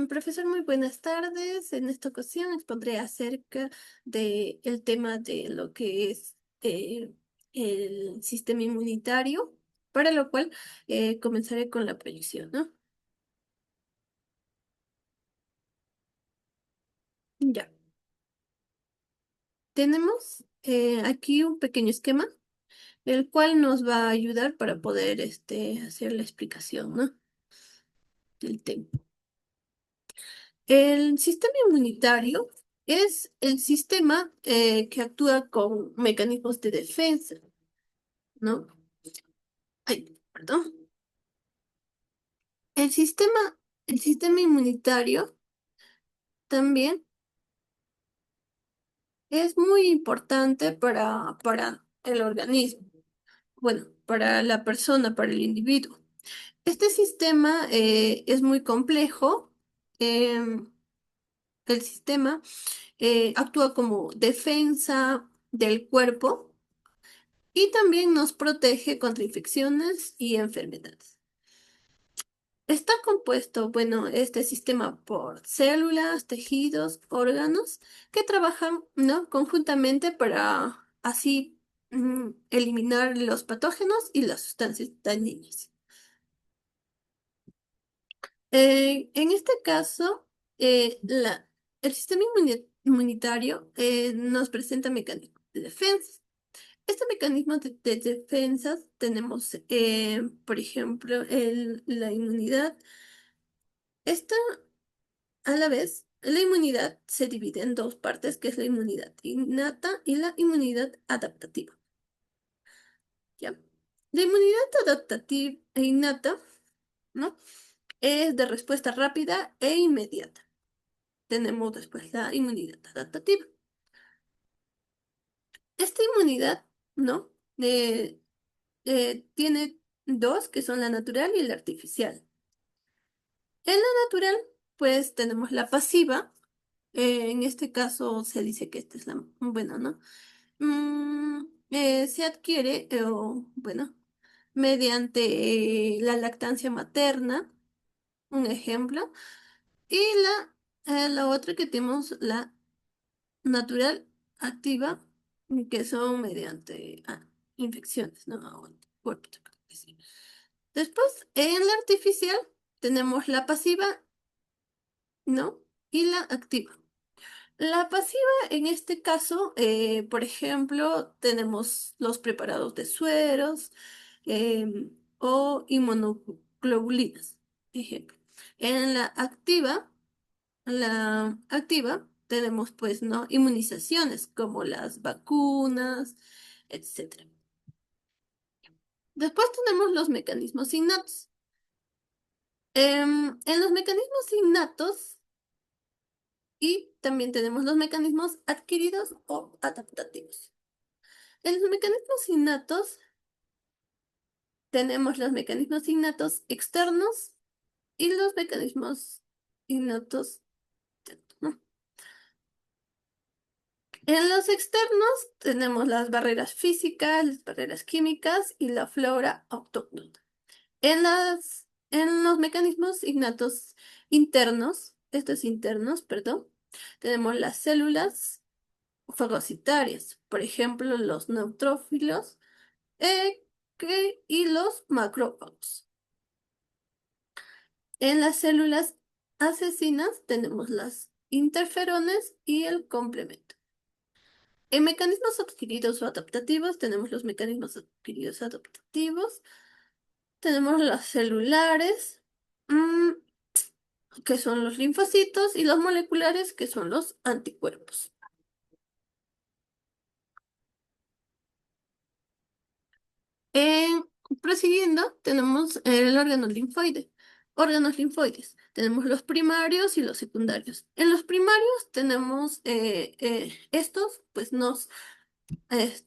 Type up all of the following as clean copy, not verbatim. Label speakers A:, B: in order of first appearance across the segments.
A: Profesor, muy buenas tardes. En esta ocasión expondré acerca del tema de lo que es el sistema inmunitario, para lo cual comenzaré con la proyección, ¿no? Ya. Tenemos aquí un pequeño esquema, el cual nos va a ayudar para poder hacer la explicación, ¿no? Del tema. El sistema inmunitario es el sistema que actúa con mecanismos de defensa, ¿no? Ay, perdón. El sistema, el sistema inmunitario también es muy importante para el organismo, bueno, para la persona, para el individuo. Este sistema es muy complejo. em, el sistema actúa como defensa del cuerpo y también nos protege contra infecciones y enfermedades. Está compuesto, bueno, este sistema por células, tejidos, órganos que trabajan, ¿no? Conjuntamente para así eliminar los patógenos y las sustancias dañinas. En este caso, el sistema inmunitario nos presenta mecanismos de defensa. Este mecanismo de defensas tenemos, por ejemplo, la inmunidad. Esta A la vez, la inmunidad se divide en dos partes, que es la inmunidad innata y la inmunidad adaptativa. ¿Ya? La inmunidad adaptativa e innata, ¿no? Es de respuesta rápida e inmediata. Tenemos después la inmunidad adaptativa. Esta inmunidad, ¿no? Tiene dos, que son la natural y la artificial. En la natural, pues tenemos la pasiva. En este caso se dice que esta es la, bueno, ¿no? Se adquiere, o, bueno, mediante la lactancia materna, un ejemplo, y la otra que tenemos, la natural activa, que son mediante infecciones, ¿no? O anticuerpos, se puede decir. Después, en la artificial, tenemos la pasiva, ¿no? Y la activa. La pasiva, en este caso, por ejemplo, tenemos los preparados de sueros o inmunoglobulinas, ejemplo. En la activa, tenemos pues, ¿no? Inmunizaciones como las vacunas, etcétera. Después tenemos los mecanismos innatos. En los mecanismos innatos y también tenemos los mecanismos adquiridos o adaptativos. En los mecanismos innatos tenemos los mecanismos innatos externos y los mecanismos innatos internos, ¿no? En los externos tenemos las barreras físicas, las barreras químicas y la flora autóctona. En los mecanismos innatos internos, estos internos, perdón, tenemos las células fagocitarias, por ejemplo, los neutrófilos y los macrófagos. En las células asesinas tenemos las interferones y el complemento. En mecanismos adquiridos o adaptativos tenemos los mecanismos adquiridos adaptativos, tenemos los celulares, mm, que son los linfocitos, y los moleculares, que son los anticuerpos. En- Prosiguiendo, tenemos el órgano linfoide. Órganos linfoides. Tenemos los primarios y los secundarios. En los primarios tenemos estos, pues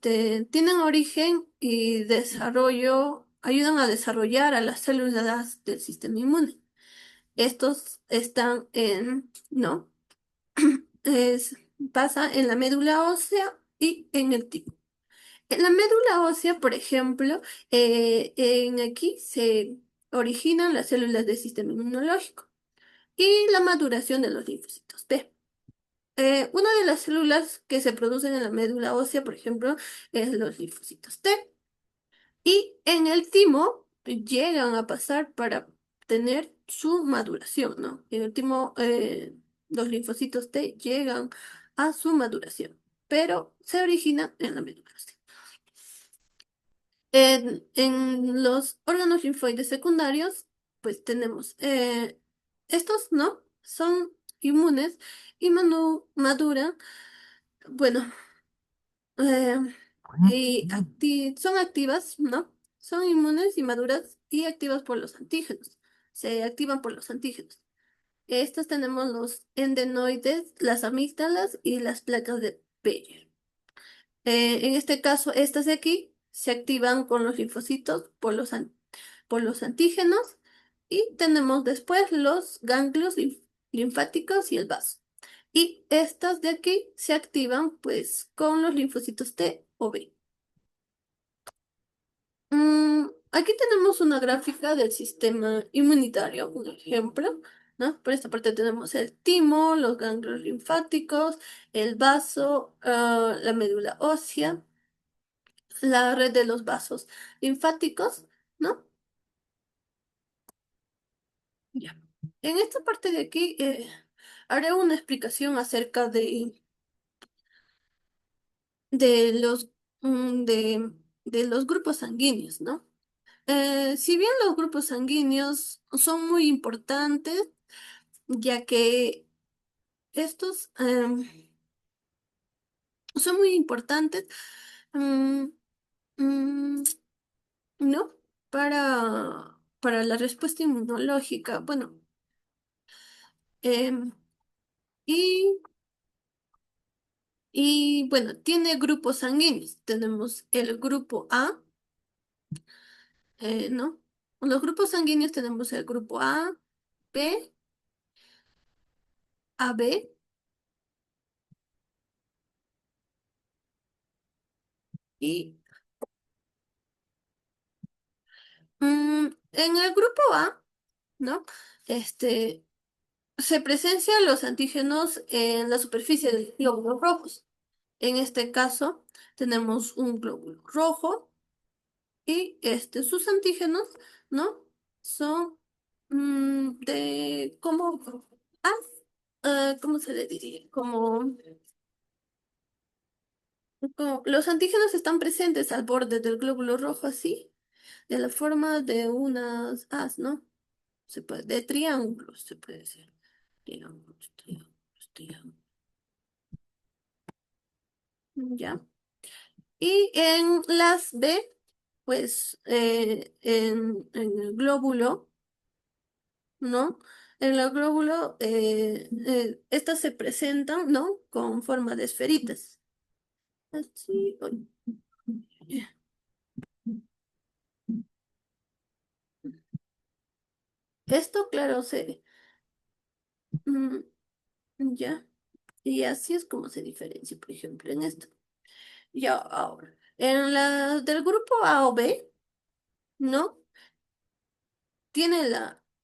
A: tienen origen y desarrollo, ayudan a desarrollar a las células del sistema inmune. Estos están ¿no? Pasa en la médula ósea y en el tipo. En la médula ósea, por ejemplo, en aquí se originan las células del sistema inmunológico. y la maduración de los linfocitos B. Una de las células que se producen en la médula ósea, por ejemplo, es los linfocitos T. Y en el timo llegan a pasar para tener su maduración, ¿no? En el timo, los linfocitos T llegan a su maduración, pero se originan en la médula ósea. En los órganos linfoides secundarios, pues tenemos estos, ¿no? Son inmunes y maduran, bueno, eh, son activas, ¿no? Son inmunes y maduras y activas por los antígenos. Se activan por los antígenos. Estos tenemos los endenoides, las amígdalas y las placas de Peyer. En este caso, estas de aquí se activan con los linfocitos por los antígenos y tenemos después los ganglios linfáticos y el vaso. Y estas de aquí se activan pues con los linfocitos T o B. Aquí tenemos una gráfica del sistema inmunitario, un ejemplo, ¿no? Por esta parte tenemos el timo, los ganglios linfáticos, el vaso, la médula ósea, la red de los vasos linfáticos, ¿no? Ya. En esta parte de aquí haré una explicación acerca de de los grupos sanguíneos, ¿no? Si bien los grupos sanguíneos son muy importantes, ya que estos son muy importantes, mm, mm, ¿no? Para la respuesta inmunológica. Bueno, em, y, y bueno, tiene grupos sanguíneos. Tenemos el grupo A, ¿no? Los grupos sanguíneos tenemos el grupo A, B, AB y en el grupo A, ¿no? Este, se presencian los antígenos en la superficie de los glóbulos rojos. En este caso, tenemos un glóbulo rojo y sus antígenos, ¿no? Son de como, ah, ¿cómo se le diría? Como los antígenos están presentes al borde del glóbulo rojo así, de la forma de unas as, ¿no? De triángulos, se puede decir. Triángulos, triángulos, triángulos. Ya. Y en las B, pues en el glóbulo, ¿no? En el glóbulo, estas se presentan, ¿no? Con forma de esferitas. Así. Uy. Esto, claro, mm, ya. Y así es como se diferencia, por ejemplo, en esto. Ya, ahora. En la del grupo A o B, ¿no? Tiene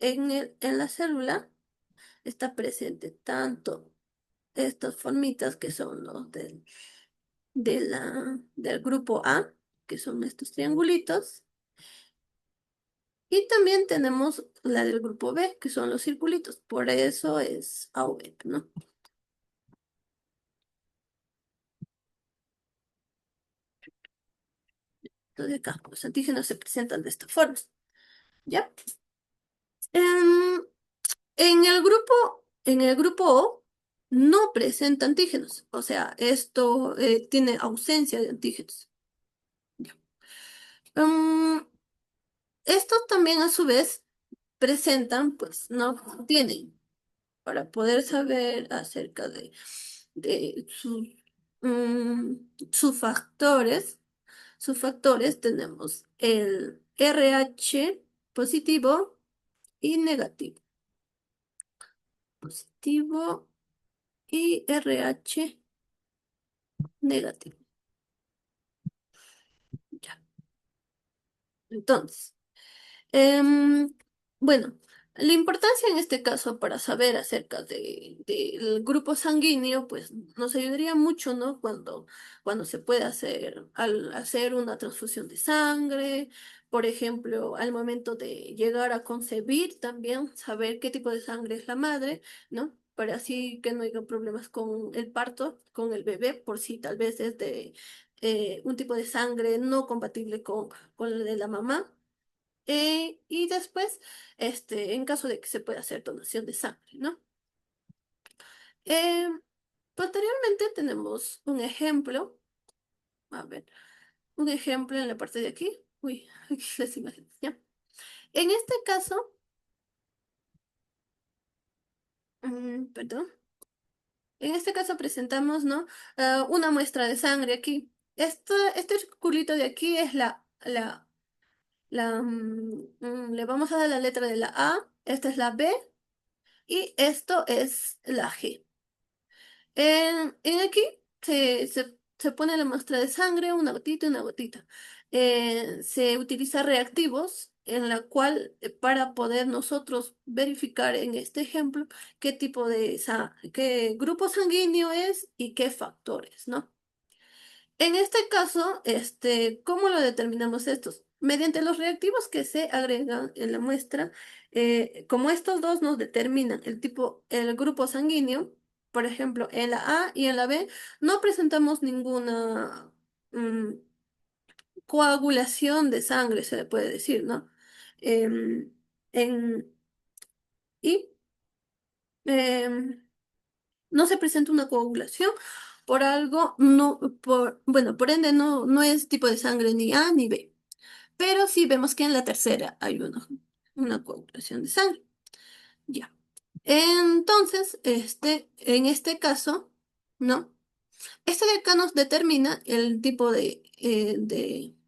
A: en la célula está presente tanto estas formitas que son los del grupo A, que son estos triangulitos, y también tenemos la del grupo B, que son los circulitos, por eso es A o B, ¿no? Entonces acá los antígenos se presentan de esta forma, ¿ya? Em, en el grupo O no presenta antígenos, o sea, esto tiene ausencia de antígenos. Ya. Em, Estos también a su vez presentan, pues no tienen, para poder saber acerca de sus factores tenemos el RH positivo y negativo. Positivo y RH negativo. Ya. Entonces, em, bueno. La importancia en este caso para saber acerca del grupo sanguíneo, pues nos ayudaría mucho, ¿no? Cuando se puede hacer, al hacer una transfusión de sangre, por ejemplo, al momento de llegar a concebir también, saber qué tipo de sangre es la madre, ¿no? Para así que no haya problemas con el parto, con el bebé, por si tal vez es de un tipo de sangre no compatible con el de la mamá. Y después, en caso de que se pueda hacer donación de sangre, ¿no? Eh, Posteriormente tenemos un ejemplo, a ver, un ejemplo en la parte de aquí. Uy, aquí las imágenes, ¿ya? En este caso, perdón, en este caso presentamos, ¿no? Una muestra de sangre aquí. Este circulito de aquí es le vamos a dar la letra de la A, esta es la B y esto es la G. En aquí se pone la muestra de sangre, una gotita y una gotita. Se utiliza reactivos en la cual para poder nosotros verificar en este ejemplo qué tipo qué grupo sanguíneo es y qué factores, ¿no? En este caso, ¿cómo lo determinamos estos? Mediante los reactivos que se agregan en la muestra, como estos dos nos determinan el grupo sanguíneo, por ejemplo, en la A y en la B, no presentamos ninguna mm, coagulación de sangre, se le puede decir, ¿no? Em, en, y em, no se presenta una coagulación por algo, no, bueno, por ende no es tipo de sangre ni A ni B. Pero sí vemos que en la tercera hay una coagulación de sangre. Ya. Entonces, en este caso, ¿no? Este de acá nos determina el tipo de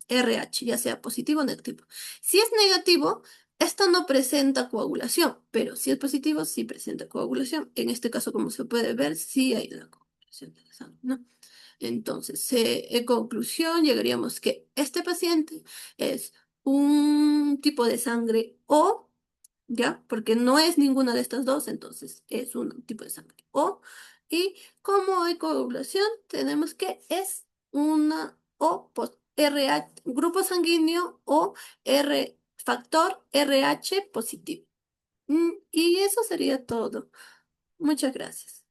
A: RH, ya sea positivo o negativo. Si es negativo, esto no presenta coagulación, pero si es positivo, sí presenta coagulación. En este caso, como se puede ver, sí hay la coagulación de la sangre, ¿no? Entonces, en conclusión, llegaríamos que este paciente es un tipo de sangre O, ¿ya? Porque no es ninguna de estas dos, entonces es un tipo de sangre O. Y como hay coagulación, tenemos que es una RH, grupo sanguíneo o factor RH positivo. Y eso sería todo. Muchas gracias.